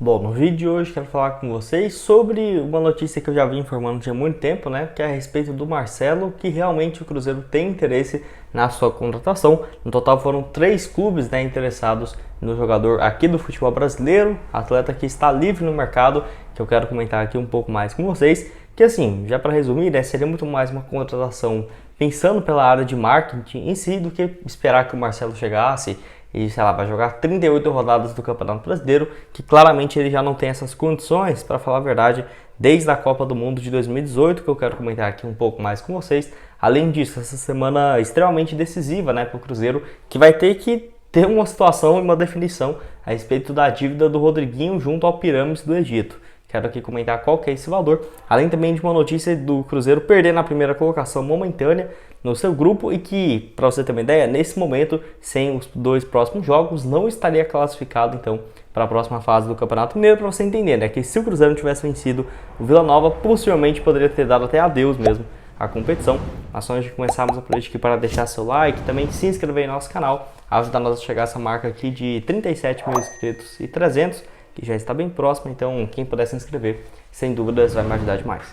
Bom, no vídeo de hoje quero falar com vocês sobre uma notícia que eu já vim informando há muito tempo, né? Que é a respeito do Marcelo, que realmente o Cruzeiro tem interesse na sua contratação. No total foram 3 clubes, né, interessados no jogador aqui do futebol brasileiro, atleta que está livre no mercado, que eu quero comentar aqui um pouco mais com vocês. Que assim, já para resumir, né, seria muito mais uma contratação pensando pela área de marketing em si do que esperar que o Marcelo chegasse e, sei lá, vai jogar 38 rodadas do Campeonato Brasileiro, que claramente ele já não tem essas condições, para falar a verdade, desde a Copa do Mundo de 2018, que eu quero comentar aqui um pouco mais com vocês. Além disso, essa semana extremamente decisiva, né, para o Cruzeiro, que vai ter que ter uma situação e uma definição a respeito da dívida do Rodriguinho junto ao Pirâmides do Egito. Quero aqui comentar qual que é esse valor, além também de uma notícia do Cruzeiro perder na primeira colocação momentânea no seu grupo e que, para você ter uma ideia, nesse momento, sem os 2 próximos jogos, não estaria classificado então para a próxima fase do Campeonato Mineiro. Para você entender, né, que se o Cruzeiro não tivesse vencido o Vila Nova, possivelmente poderia ter dado até adeus mesmo à competição. Mas antes de começarmos a política, para deixar seu like, também se inscrever no nosso canal, ajudar nós a chegar a essa marca aqui de 37 mil inscritos e 300, que já está bem próximo, então quem puder se inscrever, sem dúvidas vai me ajudar demais.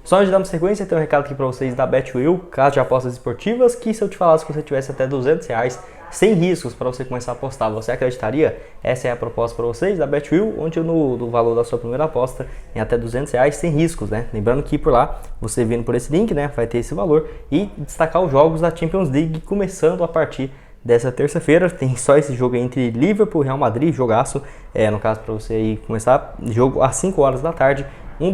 Só antes de darmos sequência, tem um recado aqui para vocês da BetWill, casa de apostas esportivas, que se eu te falasse que você tivesse até R$200 sem riscos para você começar a apostar, você acreditaria? Essa é a proposta para vocês da BetWill, onde no valor da sua primeira aposta em até R$200 sem riscos, né? Lembrando que por lá, você vindo por esse link, né, vai ter esse valor e destacar os jogos da Champions League começando a partir dessa terça-feira. Tem só esse jogo entre Liverpool e Real Madrid, jogaço, no caso para você aí começar, jogo às 5 horas da tarde, um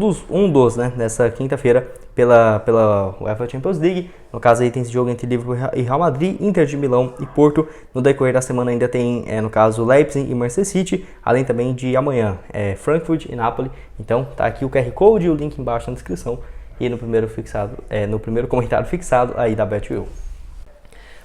dos, né, nessa quinta-feira pela UEFA Champions League. No caso aí tem esse jogo entre Liverpool e Real Madrid, Inter de Milão e Porto. No decorrer da semana ainda tem, no caso, Leipzig e Manchester City, além também de amanhã, Frankfurt e Napoli. Então tá aqui o QR Code e o link embaixo na descrição e no primeiro comentário fixado aí da BetWill.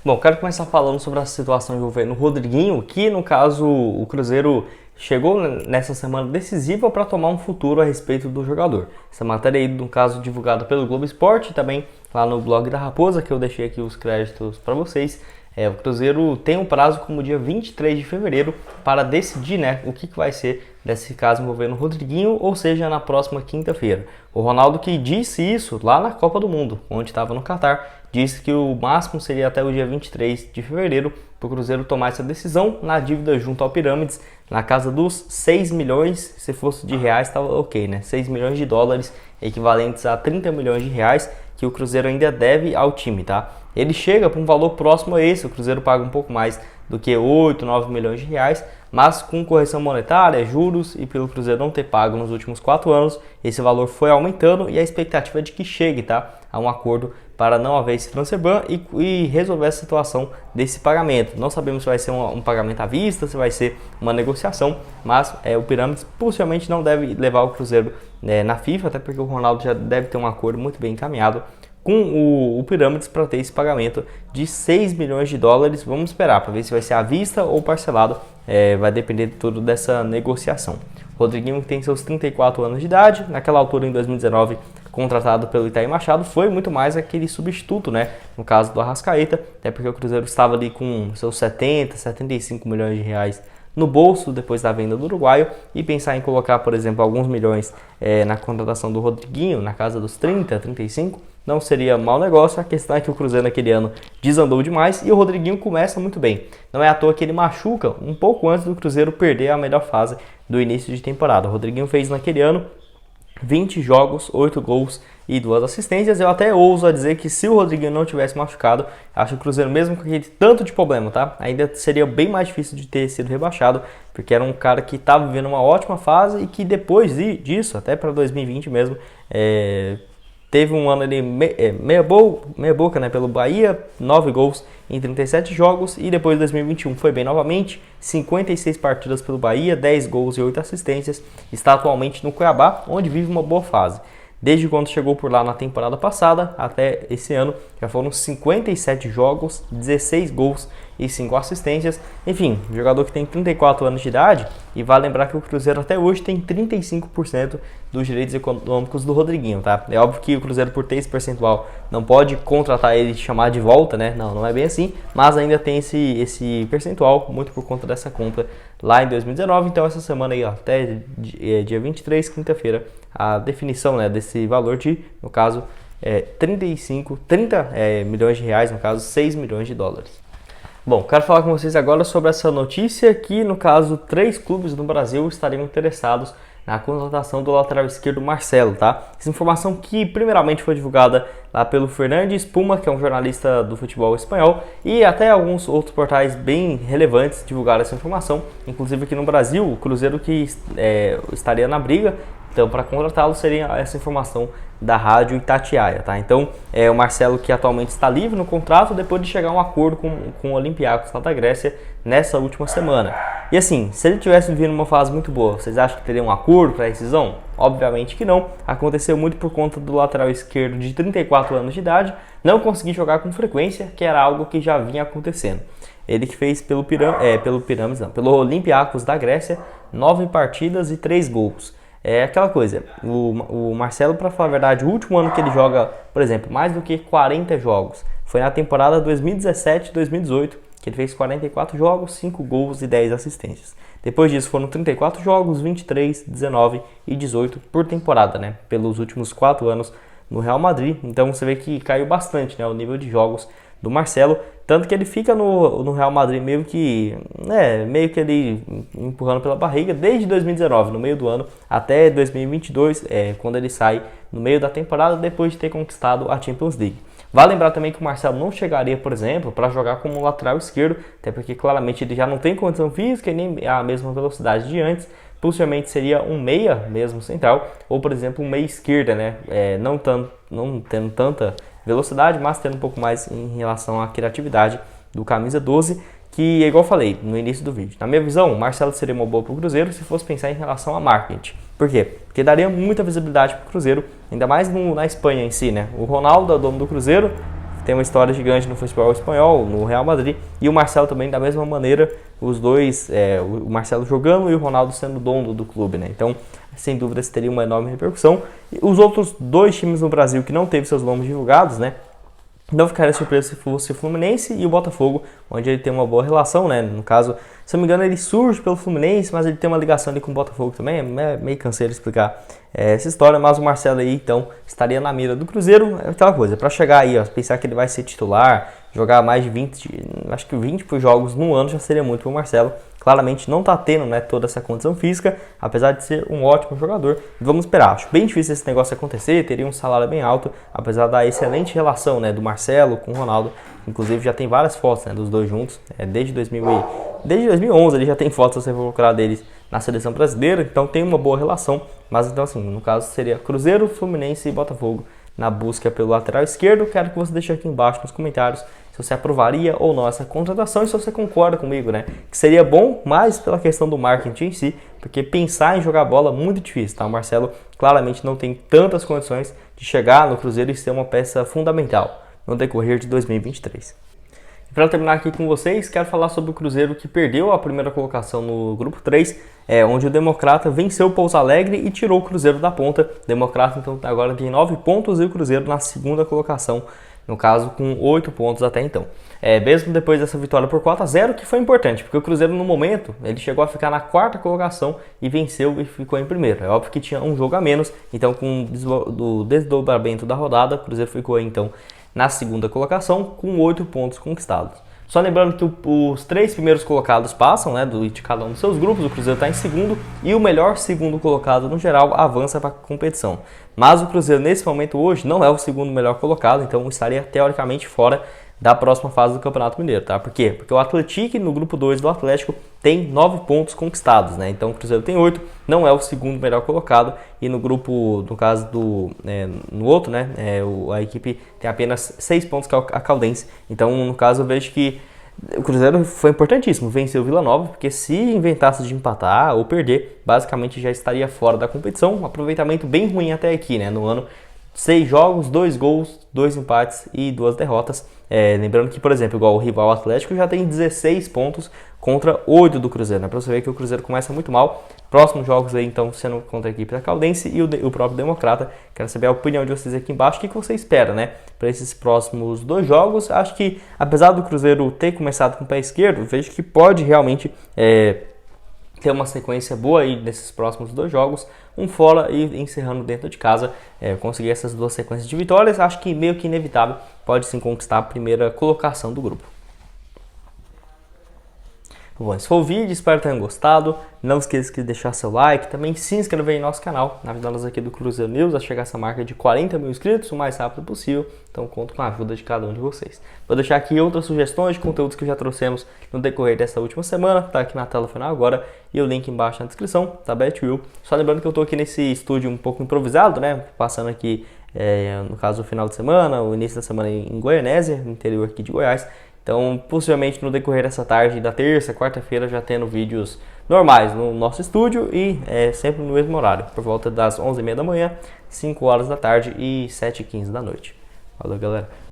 Bom, quero começar falando sobre a situação envolvendo o Rodriguinho, que no caso o Cruzeiro chegou nessa semana decisiva para tomar um futuro a respeito do jogador. Essa matéria aí, no caso, divulgada pelo Globo Esporte, também lá no blog da Raposa, que eu deixei aqui os créditos para vocês. O Cruzeiro tem um prazo como dia 23 de fevereiro para decidir, né, o que vai ser desse caso envolvendo o Rodriguinho, ou seja, na próxima quinta-feira. O Ronaldo, que disse isso lá na Copa do Mundo, onde estava no Catar, disse que o máximo seria até o dia 23 de fevereiro para o Cruzeiro tomar essa decisão na dívida junto ao Pirâmides, na casa dos 6 milhões, se fosse de reais estava ok, né? 6 milhões de dólares, equivalentes a 30 milhões de reais, que o Cruzeiro ainda deve ao time, tá? Ele chega para um valor próximo a esse, o Cruzeiro paga um pouco mais do que 8, 9 milhões de reais, mas com correção monetária, juros e pelo Cruzeiro não ter pago nos últimos 4 anos, esse valor foi aumentando e a expectativa é de que chegue, tá, a um acordo para não haver esse transfer ban e resolver essa situação desse pagamento. Não sabemos se vai ser um pagamento à vista, se vai ser uma negociação, mas o Pirâmides possivelmente não deve levar o Cruzeiro na FIFA, até porque o Ronaldo já deve ter um acordo muito bem encaminhado com o Pirâmides para ter esse pagamento de 6 milhões de dólares. Vamos esperar para ver se vai ser à vista ou parcelado, vai depender de tudo dessa negociação. Rodriguinho tem seus 34 anos de idade, naquela altura em 2019, contratado pelo Itaí Machado, foi muito mais aquele substituto, né, no caso do Arrascaeta, até porque o Cruzeiro estava ali com seus 70, 75 milhões de reais no bolso depois da venda do uruguaio, e pensar em colocar, por exemplo, alguns milhões na contratação do Rodriguinho, na casa dos 30, 35, não seria mau negócio. A questão é que o Cruzeiro naquele ano desandou demais e o Rodriguinho começa muito bem. Não é à toa que ele machuca um pouco antes do Cruzeiro perder a melhor fase do início de temporada. O Rodriguinho fez naquele ano 20 jogos, 8 gols e 2 assistências. Eu até ouso a dizer que se o Rodriguinho não tivesse machucado, acho que o Cruzeiro, mesmo com aquele tanto de problema, tá, ainda seria bem mais difícil de ter sido rebaixado, porque era um cara que estava vivendo uma ótima fase e que depois disso, até para 2020 mesmo, teve um ano ali meia boca, né, pelo Bahia, 9 gols em 37 jogos, e depois de 2021 foi bem novamente, 56 partidas pelo Bahia, 10 gols e 8 assistências, está atualmente no Cuiabá, onde vive uma boa fase. Desde quando chegou por lá na temporada passada até esse ano, já foram 57 jogos, 16 gols e 5 assistências. Enfim, jogador que tem 34 anos de idade, e vale lembrar que o Cruzeiro até hoje tem 35% dos direitos econômicos do Rodriguinho, tá? É óbvio que o Cruzeiro, por ter esse percentual, não pode contratar ele e chamar de volta, né? Não é bem assim, mas ainda tem esse percentual, muito por conta dessa compra lá em 2019. Então essa semana aí, ó, até dia 23, quinta-feira, a definição, né, desse valor de, no caso, 30 milhões de reais, no caso 6 milhões de dólares. Bom, quero falar com vocês agora sobre essa notícia que, no caso, 3 clubes no Brasil estariam interessados na contratação do lateral esquerdo Marcelo, tá? Essa informação que primeiramente foi divulgada lá pelo Fernandes Puma, que é um jornalista do futebol espanhol, e até alguns outros portais bem relevantes divulgaram essa informação, inclusive aqui no Brasil, o Cruzeiro que estaria na briga. Então, para contratá-lo, seria essa informação da Rádio Itatiaia, tá? Então, o Marcelo, que atualmente está livre no contrato, depois de chegar a um acordo com o Olympiacos lá da Grécia nessa última semana. E assim, se ele tivesse vindo numa fase muito boa, vocês acham que teria um acordo para a rescisão? Obviamente que não. Aconteceu muito por conta do lateral esquerdo de 34 anos de idade não conseguir jogar com frequência, que era algo que já vinha acontecendo. Ele que fez pelo Olympiacos da Grécia 9 partidas e 3 gols. É aquela coisa, o Marcelo, para falar a verdade, o último ano que ele joga, por exemplo, mais do que 40 jogos, foi na temporada 2017-2018, que ele fez 44 jogos, 5 gols e 10 assistências. Depois disso foram 34 jogos, 23, 19 e 18 por temporada, né? Pelos últimos 4 anos no Real Madrid. Então você vê que caiu bastante, né, o nível de jogos do Marcelo, tanto que ele fica no Real Madrid meio que ele empurrando pela barriga desde 2019, no meio do ano, até 2022, quando ele sai no meio da temporada, depois de ter conquistado a Champions League. Vale lembrar também que o Marcelo não chegaria, por exemplo, para jogar como lateral esquerdo, até porque claramente ele já não tem condição física e nem a mesma velocidade de antes. Possivelmente seria um meia mesmo central, ou por exemplo um meia esquerda, né? Não tendo tanta velocidade, mas tendo um pouco mais em relação à criatividade do camisa 12, que é igual eu falei no início do vídeo. Na minha visão, o Marcelo seria uma boa para o Cruzeiro se fosse pensar em relação a marketing. Por quê? Porque daria muita visibilidade para o Cruzeiro, ainda mais na Espanha em si, né? O Ronaldo é o dono do Cruzeiro, tem uma história gigante no futebol espanhol, no Real Madrid, e o Marcelo também da mesma maneira, os dois, o Marcelo jogando e o Ronaldo sendo dono do clube, né? Então, sem dúvida, teria uma enorme repercussão. E os outros 2 times no Brasil que não teve seus nomes divulgados, né? Não ficaria surpreso se fosse o Fluminense e o Botafogo, onde ele tem uma boa relação, né? No caso, se não me engano, ele surge pelo Fluminense, mas ele tem uma ligação ali com o Botafogo também. É meio canseiro explicar essa história, mas o Marcelo aí, então, estaria na mira do Cruzeiro. É aquela coisa, para chegar aí, ó, pensar que ele vai ser titular, jogar mais de 20 jogos no ano já seria muito para o Marcelo. Claramente não está tendo, né, toda essa condição física, apesar de ser um ótimo jogador. Vamos esperar, acho bem difícil esse negócio acontecer, teria um salário bem alto, apesar da excelente relação, né, do Marcelo com o Ronaldo. Inclusive já tem várias fotos, né, dos dois juntos, desde 2011 ele já tem fotos, você for procurar deles na seleção brasileira, então tem uma boa relação. Mas então assim, no caso seria Cruzeiro, Fluminense e Botafogo na busca pelo lateral esquerdo. Quero que você deixe aqui embaixo nos comentários se você aprovaria ou não essa contratação e se você concorda comigo, né? Que seria bom, mas pela questão do marketing em si, porque pensar em jogar bola é muito difícil, tá? O Marcelo claramente não tem tantas condições de chegar no Cruzeiro e ser uma peça fundamental no decorrer de 2023. E para terminar aqui com vocês, quero falar sobre o Cruzeiro que perdeu a primeira colocação no grupo 3, onde o Democrata venceu o Pouso Alegre e tirou o Cruzeiro da ponta. O Democrata então agora tem 9 pontos e o Cruzeiro na segunda colocação, no caso com 8 pontos até então. Mesmo depois dessa vitória por 4-0, que foi importante, porque o Cruzeiro no momento ele chegou a ficar na 4ª colocação e venceu e ficou em primeiro. É óbvio que tinha um jogo a menos, então com o desdobramento da rodada, o Cruzeiro ficou então na segunda colocação com 8 pontos conquistados. Só lembrando que os 3 primeiros colocados passam, né, de cada um dos seus grupos. O Cruzeiro está em segundo e o melhor segundo colocado no geral avança para a competição. Mas o Cruzeiro nesse momento hoje não é o segundo melhor colocado, então estaria teoricamente fora da próxima fase do Campeonato Mineiro, tá? Por quê? Porque o Atlético no grupo 2 do Atlético tem 9 pontos conquistados, né? Então o Cruzeiro tem 8, não é o segundo melhor colocado, e no grupo, no caso no outro, né? A equipe tem apenas 6 pontos, que é a Caldense. Então, no caso, eu vejo que o Cruzeiro foi importantíssimo, venceu o Vila Nova, porque se inventasse de empatar ou perder, basicamente já estaria fora da competição. Um aproveitamento bem ruim até aqui, né? No ano, 6 jogos, 2 gols, 2 empates e 2 derrotas. Lembrando que, por exemplo, igual o rival Atlético já tem 16 pontos contra 8 do Cruzeiro, né? Pra você ver que o Cruzeiro começa muito mal. Próximos jogos aí, então, sendo contra a equipe da Caldense e o próprio Democrata. Quero saber a opinião de vocês aqui embaixo. O que você espera, né? Para esses próximos 2 jogos. Acho que, apesar do Cruzeiro ter começado com o pé esquerdo, vejo que pode realmente ter uma sequência boa aí nesses próximos 2 jogos, um fora e encerrando dentro de casa, conseguir essas 2 sequências de vitórias, acho que meio que inevitável, pode sim conquistar a primeira colocação do grupo. Bom, esse foi o vídeo, espero que tenham gostado. Não esqueça de deixar seu like, também se inscrever em nosso canal, ajudando aqui do Cruzeiro News a chegar a essa marca de 40 mil inscritos o mais rápido possível. Então conto com a ajuda de cada um de vocês. Vou deixar aqui outras sugestões de conteúdos que já trouxemos no decorrer dessa última semana, tá aqui na tela final agora, e o link embaixo na descrição, tá BetWill. Só lembrando que eu tô aqui nesse estúdio um pouco improvisado, né, passando aqui, no caso, o final de semana, o início da semana em Goianésia, no interior aqui de Goiás. Então, possivelmente no decorrer dessa tarde da terça, quarta-feira, já tendo vídeos normais no nosso estúdio e sempre no mesmo horário, por volta das 11h30 da manhã, 5 horas da tarde e 7h15 da noite. Valeu, galera!